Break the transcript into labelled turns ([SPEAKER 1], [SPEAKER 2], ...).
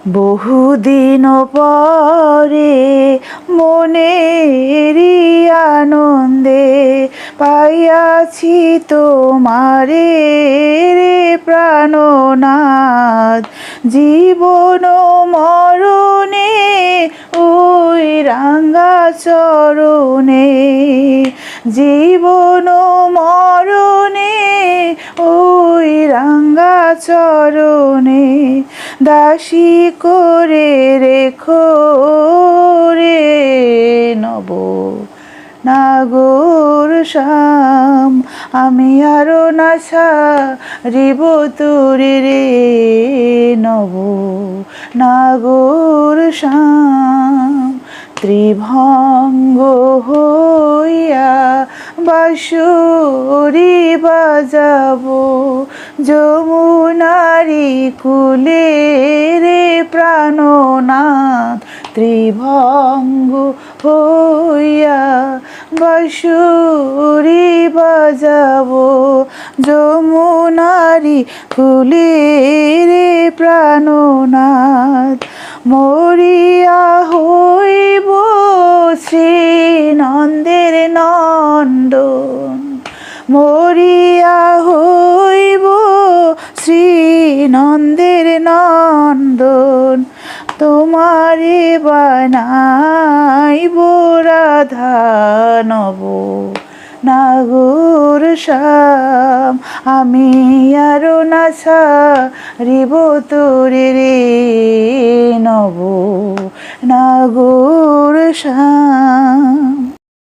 [SPEAKER 1] বহুদিন পরে মনেরই আনন্দে পাইয়াছি তোমারে রে প্রাণনাথ। জীবন মরণে ওই রাঙ্গা চরণে, জীবন মরণে ওই রাঙ্গা চরণে দাসী করে রেখো রে নব নাগর শ্যাম। আমি আরো না ছাড়িব তোরে রে নব নাগর শ্যাম। ত্রিভঙ্গ হইয়া বাঁশরি বাজাবো যমুনারি কূলে রে প্রাণনাথ। ত্রিভঙ্গ হইয়া বাঁশরি বাজাবো যমুনারি কূলে রে প্রাণনাথ। মরিয়া হইব শ্রীনন্দের নন্দন, মরিয়া হইব শ্রীনন্দের নন্দন। তোমারে বানাইব রাধা নব নাগর শ্যাম। আমি আরো না ছাড়িব তোরে রে নব নাগর শ্যাম।